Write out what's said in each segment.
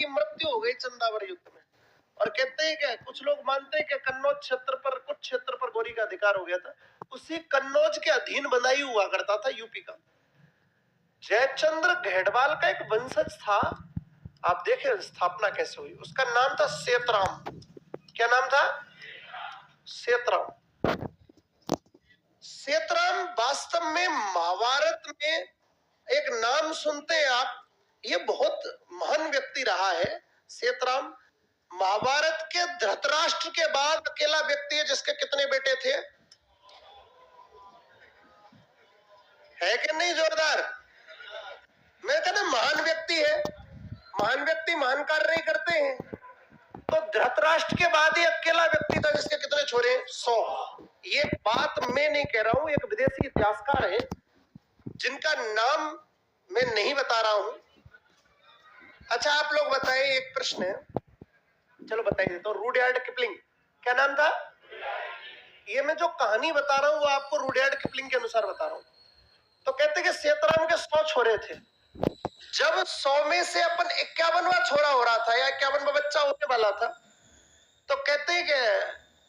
की मृत्यु हो गई चंदावर युद्ध में। और कहते हैं कि कुछ लोग मानते हैं कि कन्नौज क्षेत्र पर, कुछ क्षेत्र पर गौरी का अधिकार हो गया था, उसी कन्नौज के अधीन बदायूं हुआ करता था यूपी का। जयचंद्र घेड़वाल का एक वंशज था, आप देखें स्थापना कैसे हुई, उसका नाम था सेतराम। क्या नाम था? सेतराम। सेतराम वास्तव में महाभारत में एक नाम सुनते हैं आप, ये बहुत महान व्यक्ति रहा है सेतराम। महाभारत के धृतराष्ट्र के बाद अकेला व्यक्ति है जिसके कितने बेटे थे? है कि नहीं जोरदार? मैं कहता महान व्यक्ति है, महान व्यक्ति महान कार्य नहीं करते हैं। तो धृतराष्ट्र के बाद ही अकेला व्यक्ति था जिसके कितने छोरे? 100। ये बात मैं नहीं कह रहा हूं, एक विदेशी इतिहासकार है जिनका नाम मैं नहीं बता रहा हूं। अच्छा आप लोग बताएं, एक प्रश्न है, चलो बताइए देता हूं। रुडयार्ड किपलिंग, क्या नाम था? ये मैं जो कहानी बता रहा हूं वो आपको रुडयार्ड किपलिंग के अनुसार बता रहा हूं। तो कहते कि सेतराम के 100 छोरे थे। जब 100 में से अपन 51वां छोरा हो रहा था या 51वां बच्चा होने वाला था, तो कहते हैं कि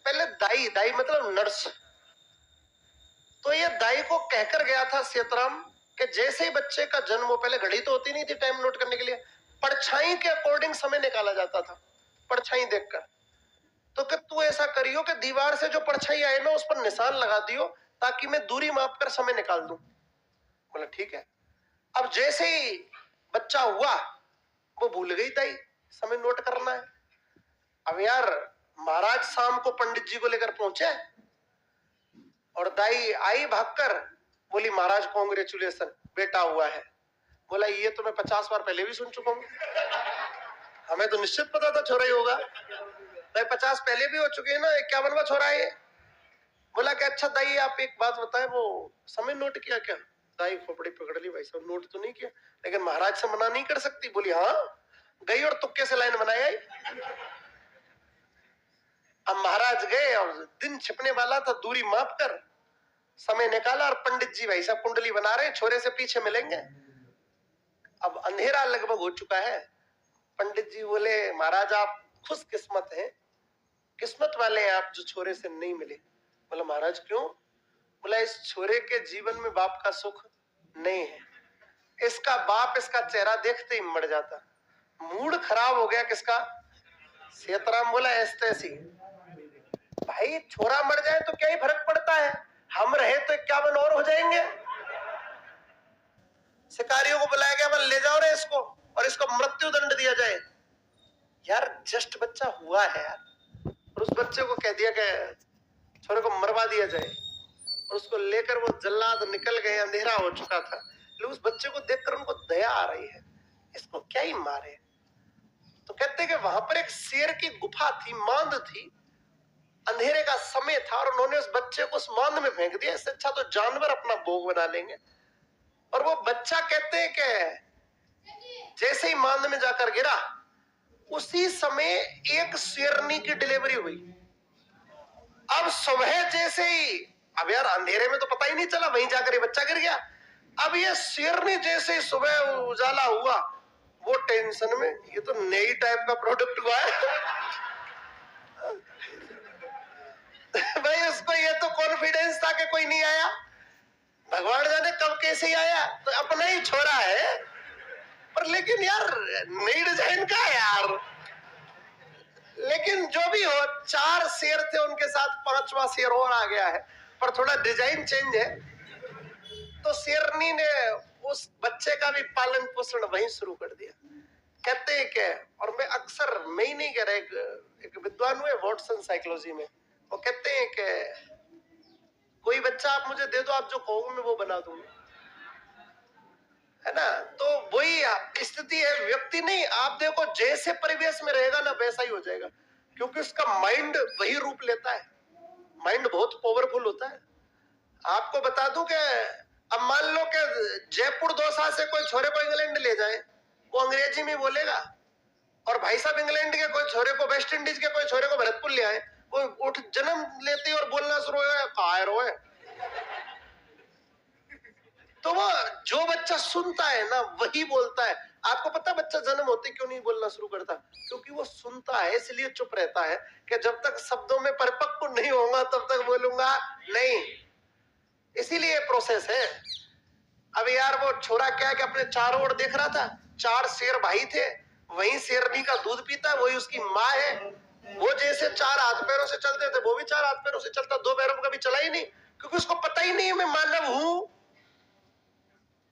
पहले दाई मतलब नर्स, तो ये दाई को कहकर गया था सेतराम कि जैसे ही बच्चे का जन्म हो, पहले घड़ी तो होती नहीं थी टाइम नोट करने के लिए, परछाई के अकॉर्डिंग समय निकाला जाता था, परछाई देखकर। तो कि तू ऐसा करियो कि दीवार से जो परछाई आए ना उस पर निशान लगा दियो ताकि मैं दूरी माप कर समय निकाल दूं। बोला ठीक है। अब जैसे ही बच्चा हुआ वो भूल गई दाई समय नोट करना है। अब यार महाराज शाम को पंडित जी को लेकर पहुंचे और दाई आई भागकर, बोली महाराज कांग्रेचुलेशन, बेटा हुआ है। बोला ये तो मैं 50 बार पहले भी सुन चुका हूं, हमें तो निश्चित पता था छोरा ही होगा। भाई 50 पहले भी हो चुके हैं ना, 51वां छोरा है। बोला कि अच्छा दाई आप एक बात बताएं, वो समय नोट किया क्या? दाई खोपड़ी पकड़ ली, भाई साहब नोट तो नहीं किया, लेकिन महाराज से मना नहीं कर सकती। बोली हाँ, गई और तुक्के से लाइन बनाई आई। अब महाराज गए और दिन छिपने वाला था, दूरी माप कर समय निकाला और पंडित जी भाई साहब कुंडली बना रहे, छोरे से पीछे मिलेंगे। अब अंधेरा लगभग हो चुका है। पंडित जी बोले महाराज आप खुश किस्मत हैं, किस्मत वाले हैं आप जो छोरे से नहीं मिले। बोला महाराज क्यों? बोला इस छोरे के जीवन में बाप का सुख नहीं है, इसका बाप इसका चेहरा देखते ही मर जाता। मूड खराब हो गया किसका? सेतराम बोला ऐसी भाई छोरा मर जाए तो क्या ही फर्क पड़ता है, हम रहे तो 51 और हो जाएंगे। शिकारियों को बुलाया गया, ले जाओ रे इसको और इसको मृत्यु दंड दिया जाए। यार जस्ट बच्चा हुआ है यार, और उस बच्चे को कह दिया कि छोरे को मरवा दिया जाए, और उसको लेकर वो जल्लाद निकल गए। अंधेरा हो चुका था, लेकिन उस बच्चे को देखकर उनको दया आ रही है, इसको क्या ही मारे। तो कहते कि वहां पर एक शेर की गुफा थी, मांद थी, अंधेरे का समय था और उन्होंने उस बच्चे को उस मांद में फेंक दिया। इससे अच्छा तो जानवर अपना भोग बना लेंगे। और वो बच्चा कहते हैं कि जैसे ही मांद में जाकर गिरा उसी समय एक शेरनी की डिलीवरी हुई। अब सुबह जैसे ही, अब यार अंधेरे में तो पता ही नहीं चला, वहीं जाकर ये बच्चा गिर गया। अब ये शेरनी जैसे ही सुबह उजाला हुआ, वो टेंशन में ये तो नई टाइप का प्रोडक्ट हुआ है। भाई उसको ये तो कॉन्फिडेंस था कि कोई नहीं आया, भगवान जाने कब कैसे ही आया, तो अपना ही छोरा है। पर लेकिन यार नई डिजाइन का है यार। लेकिन जो भी हो, 4 शेर थे, उनके साथ 5वां शेर और आ गया है, पर थोड़ा डिजाइन चेंज है। तो शेरनी ने उस बच्चे का भी पालन पोषण वहीं शुरू कर दिया। कहते हैं कि, और मैं अक्सर, मैं ही नहीं कह रहा, एक विद्वान हुए वॉटसन साइकोलॉजी में, वो कहते हैं कि कोई बच्चा आप मुझे दे दो, आप जो कहोगे मैं वो बना दूंगा, है ना। तो वही स्थिति है, व्यक्ति नहीं, आप देखो जैसे परिवेश में रहेगा ना वैसा ही हो जाएगा, क्योंकि उसका माइंड वही रूप लेता है। माइंड बहुत पावरफुल होता है। आपको बता दूं कि अब मान लो कि जयपुर दौसा से कोई छोरे को इंग्लैंड ले जाए, वो अंग्रेजी में बोलेगा, और भाई साहब इंग्लैंड के कोई छोरे को, वेस्ट इंडीज के कोई छोरे को भरतपुर ले आए, वो उठ जन्म लेते ही और बोलना शुरू हो कायर हो। तो वो जो बच्चा सुनता है ना वही बोलता है, आपको पता बच्चा जन्म होते क्यों नहीं बोलना शुरू करता? क्योंकि वो सुनता है, इसलिए चुप रहता है कि जब तक शब्दों में परिपक्व नहीं होगा तब तक बोलूंगा नहीं। इसीलिए प्रोसेस है। अब यार वो छोरा क्या है कि अपने चारों ओर देख रहा था, 4 शेर भाई थे, वही शेरनी का दूध पीता, वही उसकी माँ है। वो जैसे 4 हाथ पैरों से चलते थे वो भी 4 हाथ पैरों से चलता, 2 पैरों में कभी चला ही नहीं, क्योंकि उसको पता ही नहीं मैं मानव हूं।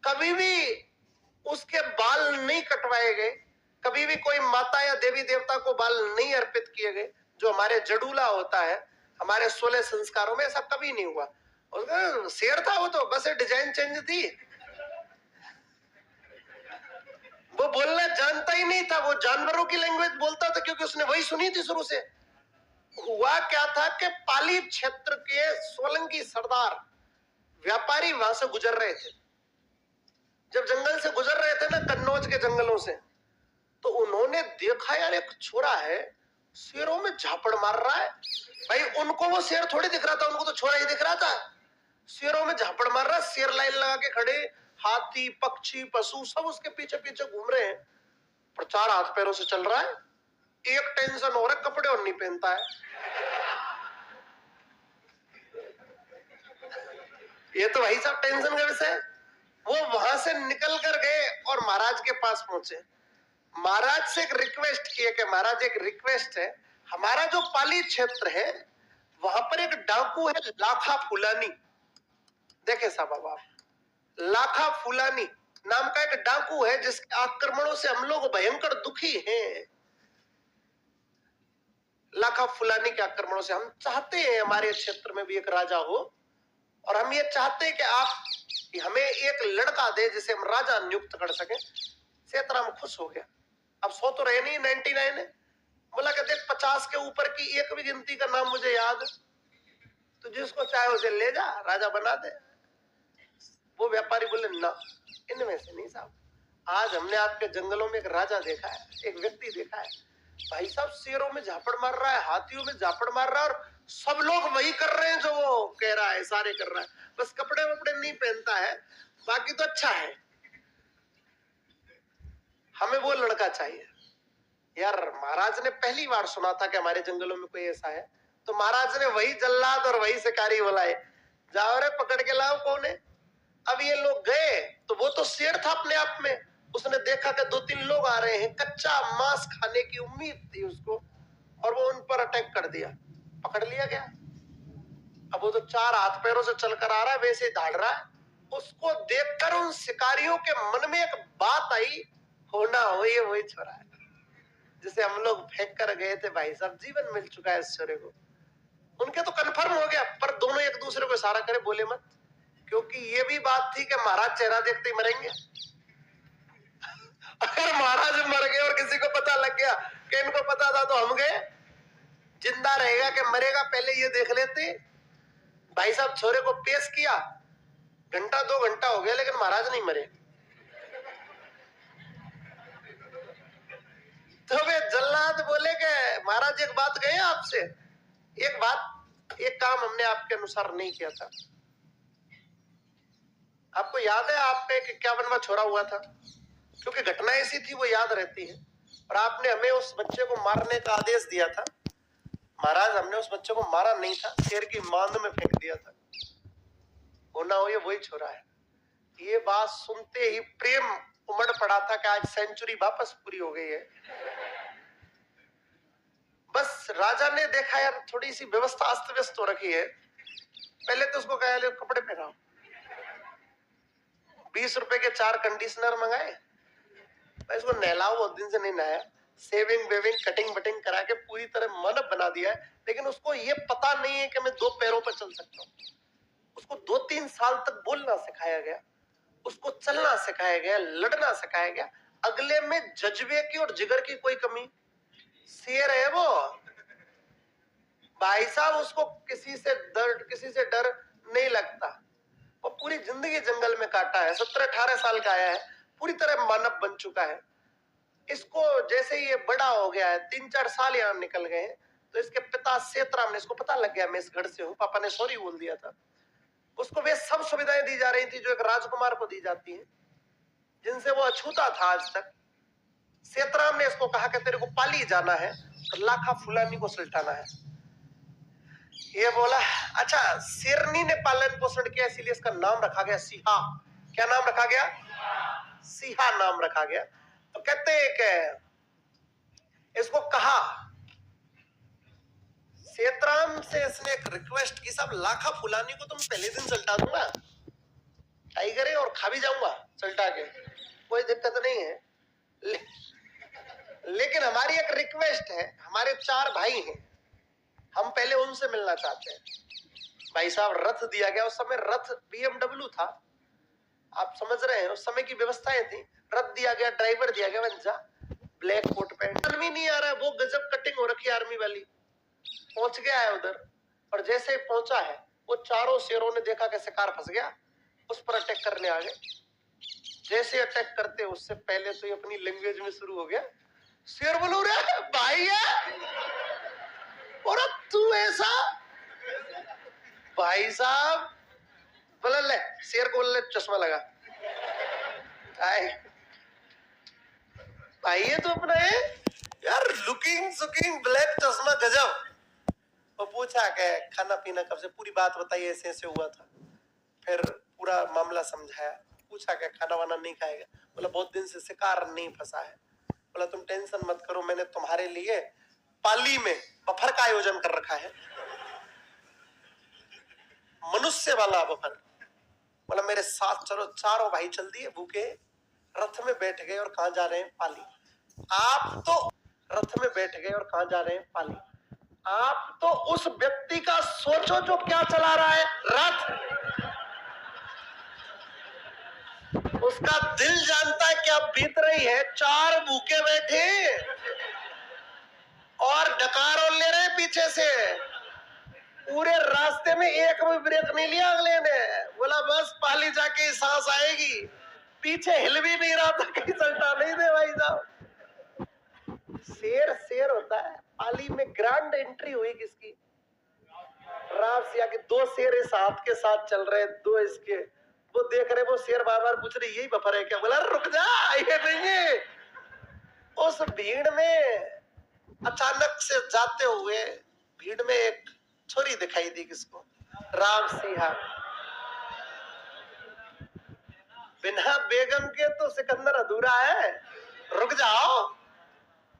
कभी भी उसके बाल नहीं कटवाए गए, कभी भी कोई माता या देवी देवता को बाल नहीं अर्पित किए गए। जो हमारे जडूला होता है, हमारे 16 संस्कारों में ऐसा कभी नहीं हुआ। उसका शेर था वो, तो बस डिजाइन चेंज थी। वो बोलना जानता ही नहीं था, वो जानवरों की लैंग्वेज बोलता था क्योंकि उसने वही सुनी थी शुरू से। हुआ क्या था कि पाली क्षेत्र के सोलंकी सरदार व्यापारी वहां से गुजर रहे थे। जब जंगल से गुजर रहे थे ना, कन्नौज के जंगलों से, तो उन्होंने देखा यार एक छोरा है शेरों में झापड़ मार रहा है। भाई उनको वो शेर थोड़ी दिख रहा था, उनको तो छोरा ही दिख रहा था। शेरों में झापड़ मार रहा है, शेर लाइन लगा के खड़े, हाथी पक्षी पशु सब उसके पीछे पीछे घूम रहे हैं, पर 4 हाथ पैरों से चल रहा है। एक टेंशन हो रहा है, कपड़े और नहीं पहनता है। ये तो भाई साहब टेंशन का विषय है। वो वहां से निकल कर गए और महाराज के पास पहुंचे। महाराज से एक रिक्वेस्ट किए कि महाराज एक रिक्वेस्ट है, हमारा जो पाली क्षेत्र है वहां पर एक डाकू है लाखा फुलानी। देखे साहब आप, लाखा फुलानी नाम का एक डाकू है जिसके आक्रमणों से हम लोग भयंकर दुखी हैं। लाखा फुलानी के आक्रमणों से हम चाहते हैं हमारे क्षेत्र में भी एक राजा हो, और हम ये चाहते हैं कि आप हमें एक लड़का दे जिसे हम राजा नियुक्त कर सके। सेतराम खुश हो गया। अब 100 तो रहे नहीं, 99 है। बोला कि देख 50 के ऊपर की एक भी गिनती का नाम मुझे याद, तो जिसको चाहे उसे ले जा, राजा बना दे। वो व्यापारी बोले ना, इनमें से नहीं साहब, आज हमने आपके जंगलों में एक राजा देखा है, एक व्यक्ति देखा है। भाई साहब शेरों में झापड़ मार रहा है, हाथियों में झापड़ मार रहा है, और सब लोग वही कर रहे हैं जो वो कह रहा है, सारे कर रहा है। बस कपड़े वपड़े नहीं पहनता है, बाकी तो अच्छा है। हमें वो लड़का चाहिए। यार महाराज ने पहली बार सुना था कि हमारे जंगलों में कोई ऐसा है, तो महाराज ने वही जल्लाद और वही शिकारी बुलाए, जाओ रे पकड़ के लाओ कौन है। अब ये लोग गए तो वो तो शेर था अपने आप में, उसने देखा कि 2-3 लोग आ रहे हैं, कच्चा मांस खाने की उम्मीद थी उसको, और वो उन पर अटैक कर दिया, पकड़ लिया गया। अब वो तो 4 हाथ पैरों से चलकर आ रहा है, वैसे ही दौड़ रहा है। उसको देखकर उन शिकारियों के मन में एक बात आई, होना हो ये वही छोरा है जिसे हम लोग फेंक कर गए थे। भाई साहब जीवन मिल चुका है इस छोरे को। उनके तो कन्फर्म हो गया, पर दोनों एक दूसरे को इशारा करे, बोले मत, क्योंकि ये भी बात थी कि महाराज चेहरा देखते ही मरेंगे। अगर महाराज मर गए और किसी को पता लग गया कि इनको पता था, तो हम गए, जिंदा रहेगा कि मरेगा पहले ये देख लेते। भाई साहब छोरे को पेश किया, घंटा 2 घंटा हो गया लेकिन महाराज नहीं मरे। तो वे जल्लाद बोले कि महाराज एक बात कहे आपसे, एक काम हमने आपके अनुसार नहीं किया था। आपको याद है आपका एक 51वां छोरा हुआ था? क्योंकि घटना ऐसी थी वो याद रहती है, और आपने हमें उस बच्चे को मारने का आदेश दिया था। महाराज हमने उस बच्चे को मारा नहीं था, शेर की मांद में फेंक दिया था। होना हो ये वही छोरा है। ये बात सुनते ही प्रेम उमड़ पड़ा था कि आज सेंचुरी वापस पूरी हो गई है। बस राजा ने देखा यार थोड़ी सी व्यवस्था अस्त व्यस्त हो रखी है, पहले तो उसको कहा ले कपड़े पहनाओ। 20 रुपए के 4 कंडीशनर मंगाए, इसको नहलाओ, बहुत दिन से नहीं नहाया, सेविंग वेविंग कटिंग बटिंग करा के पूरी तरह मानव बना दिया है। लेकिन उसको ये पता नहीं है कि मैं 2 पैरों पर चल सकता हूँ। उसको 2-3 साल तक बोलना सिखाया गया, उसको चलना सिखाया गया, लड़ना सिखाया गया। अगले में जज्बे की और जिगर की कोई कमी, शेर है वो। भाई साहब उसको किसी से डर नहीं लगता। वो पूरी जिंदगी जंगल में काटा है, 17-18 साल का आया है, पूरी तरह मानव बन चुका है। इसको जैसे ही ये बड़ा हो गया है, 3-4 साल यहाँ निकल गए हैं, तो इसके पिता सेतराम ने, इसको पता लग गया मैं इस घर से हूँ, पापा ने सॉरी बोल दिया था। उसको वे सब सुविधाएं दी जा रही थी जो एक राजकुमार को दी जाती हैं, जिनसे वो अछूता था आज तक। सेतराम ने इसको कहा कि तेरे को पाली जाना है और लाखा फुलानी को सुलटाना है। ये बोला अच्छा, शेरनी ने पालन पोषण किया इसीलिए इसका नाम रखा गया सिहा। क्या नाम रखा गया? सिहा नाम रखा गया। तो कहते हैं कि इसको कहा, सेतराम से इसने एक रिक्वेस्ट की, साहब लाखा फुलानी को तुम पहले दिन सल्टा दूंगा, टाइगर है और खा भी जाऊंगा सल्टा के, कोई दिक्कत नहीं है, लेकिन हमारी एक रिक्वेस्ट है, हमारे 4 भाई हैं, हम पहले उनसे मिलना चाहते हैं। भाई साहब रथ दिया गया, उस समय रथ BMW था, आप समझ रहे हैं, उस समय की व्यवस्थाएं थी। रथ दिया गया, ड्राइवर दिया गया, वंजा ब्लैक कोट पैंट, आर्मी नहीं आ रहा है, वो गजब कटिंग हो रखी है आर्मी वाली, पहुंच गया है उधर। और जैसे पहुंचा है, वो चारों शेरों ने देखा कि शिकार फंस गया, उस पर अटैक करने आ गए। जैसे अटैक करते उससे पहले तो ये अपनी लैंग्वेज में शुरू हो गया, शेर बोलो रे भाई है, और तू ऐसा, भाई साहब बोला ले, शेर को बोले चश्मा लगा, भाई ये तो अपना है यार, लुकिंग सुकिंग ब्लैक चश्मा गजब। वो पूछा कि खाना पीना कब से, पूरी बात बताई, ऐसे ऐसे हुआ था, फिर पूरा मामला समझाया। पूछा कि खाना वाना नहीं खाएगा, बोला बहुत दिन से शिकार नहीं फंसा है। बोला तुम टेंशन मत करो, मैंने तुम्हारे लिए पाली में बफर का आयोजन कर रखा है, मनुष्य वाला बफर। बोला मेरे साथ चलो, चारों भाई चल दिए भूखे, रथ में बैठ गए और कहां जा रहे हैं? पाली। आप तो रथ में बैठ गए और कहां जा रहे हैं? पाली। आप तो उस व्यक्ति का सोचो जो क्या चला रहा है, रथ। उसका दिल जानता है क्या बीत रही है। 4 भूखे बैठे और डकार ले रहे पीछे से, पूरे रास्ते में एक भी ब्रेक नहीं लिया अगले ने। बोला बस पाली जाके सांस आएगी, पीछे हिल भी नहीं रहा था, कहीं सल्टा नहीं दे भाई साहब। शेर शेर होता है। पाली में ग्रैंड एंट्री हुई किसकी? राम सिया के। 2 शेर इस हाथ के साथ चल रहे, 2 इसके, वो देख रहे, वो शेर बार बार पूछ रहे यही बफर है क्या? बोला रुक जा, ये नहीं है। उस भीड़ में अचानक से जाते हुए भीड़ में एक छोरी दिखाई दी, किसको? राम सिंहा। बिना बेगम के तो सिकंदर अधूरा है, रुक जाओ।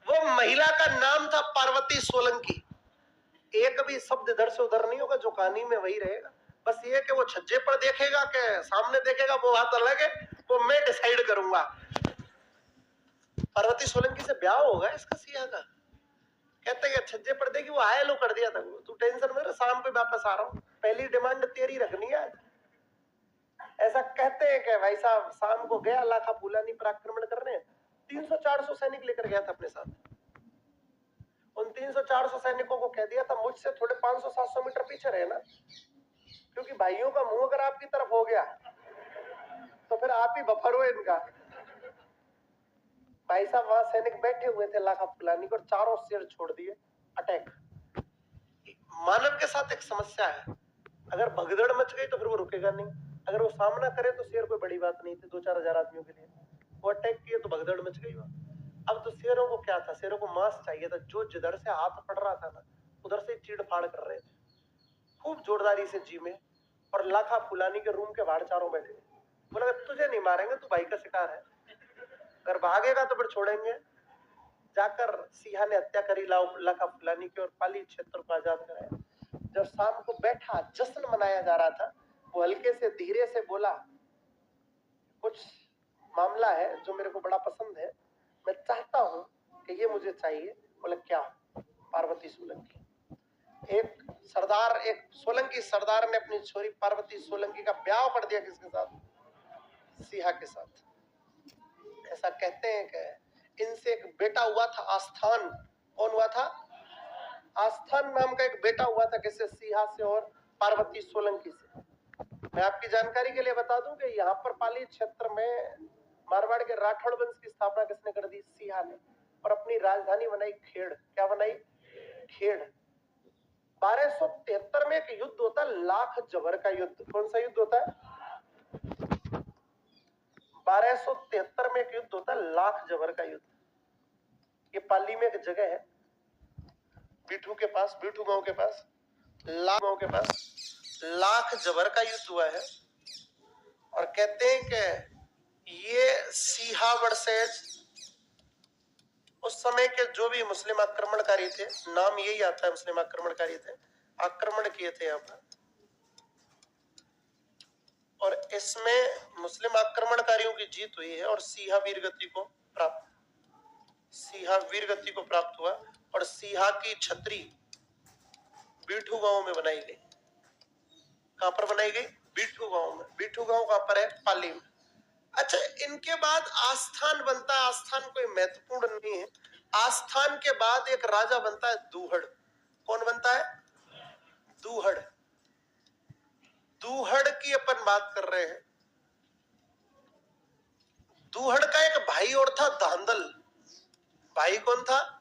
वो महिला का नाम था पार्वती सोलंकी। एक भी शब्द इधर से उधर नहीं होगा, जो कहानी में वही रहेगा। बस ये कि वो छज्जे पर देखेगा कि सामने देखेगा, वो बात अलग है, वो मैं डिसाइड करूंगा। पार्वती सोलंकी से ब्याह होगा इसका सिया का। कहते हैं छज्जे पर देखी, वो आया लो कर दिया था, तू टेंशन में, शाम को वापस आ रहा हूँ, पहली डिमांड तेरी रखनी है आज। ऐसा कहते हैं कि भाई साहब शाम को गया लाखा फुलानी पर आक्रमण करने, 300-400 सैनिक लेकर गया था अपने साथ। उन 300-400 सैनिकों को कह दिया था मुझसे थोड़े 500-700 मीटर पीछे रहे ना, क्योंकि भाइयों का मुंह अगर आपकी तरफ हो गया तो फिर आप ही बफर हो इनका। भाई साहब वहां सैनिक बैठे हुए थे लाखा फुलानी को, चारों शेर छोड़ दिए, अटैक। मानव के साथ एक समस्या है, अगर भगदड़ मच गई तो फिर वो रुकेगा नहीं, अगर वो सामना करे तो शेर कोई बड़ी बात नहीं थी 2-4 हजार आदमियों के लिए, वो अटैक किए तो भगदड़ मच गई। अब तो शेरों को क्या था, शेरों को मांस चाहिए था, जो जिधर से हाथ पड़ रहा था ना उधर से चीड़ फाड़ कर रहे थे, खूब जोरदारी से जी में। और लाखा फुलानी के रूम के बाहर चारों बैठे, बोला तुझे नहीं मारेंगे, तू भाई का शिकार है, अगर भागेगा तो फिर छोड़ेंगे। जाकर सिंहा ने हत्या करी लाखा फुलानी की और पाली क्षेत्र को आजाद कराया। जब शाम को बैठा, जश्न मनाया जा रहा था, वो हल्के से धीरे से बोला कुछ मामला है जो मेरे को बड़ा पसंद है, मैं चाहता हूं कि ये मुझे चाहिए। बोला क्या? पार्वती सोलंकी। एक सरदार, एक सोलंकी सरदार ने अपनी छोरी पार्वती सोलंकी का ब्याह कर दिया, किसके साथ? सिंहा के साथ। ऐसा कहते हैं कि इनसे एक बेटा हुआ था आस्थान। कौन हुआ था? आस्थान नाम का एक बेटा हुआ था, किससे? सिंहा से और पार्वती सोलंकी से। मैं आपकी जानकारी के लिए बता दूं कि यहाँ पर पाली क्षेत्र में मारवाड़ के राठौड़ वंश की स्थापना किसने कर दी? सिंहा ने, और अपनी राजधानी बनाई खेड़। क्या बनाई? खेड़। 1273 में एक युद्ध होता है, लाख जबर का युद्ध। कौन सा युद्ध होता है? 1273 में एक युद्ध होता है, लाख जबर का युद्ध। ये पाली में एक जगह है, बीठू के पास, बीठू गांव के पास, गांव के पास लाख जबर का युद्ध हुआ है। और कहते हैं कि ये सीहा वर्सेस उस समय के जो भी मुस्लिम आक्रमणकारी थे, नाम यही आता है, मुस्लिम आक्रमणकारी थे, आक्रमण किए थे यहाँ पर। और इसमें मुस्लिम आक्रमणकारियों की जीत हुई है और सीहा वीरगति को प्राप्त हुआ। और सीहा की छतरी बीठू गांव में बनाई गई। कहां पर बनाई गई? बीठू गांव में। बीठू गांव कहां पर है? पाली में। अच्छा, इनके बाद आस्थान बनता है। आस्थान कोई महत्वपूर्ण नहीं है। आस्थान के बाद एक राजा बनता है दूहड़। कौन बनता है? दूहड़। दूहड़ की अपन बात कर रहे हैं। दूहड़ का एक भाई और था, धांधल। भाई कौन था?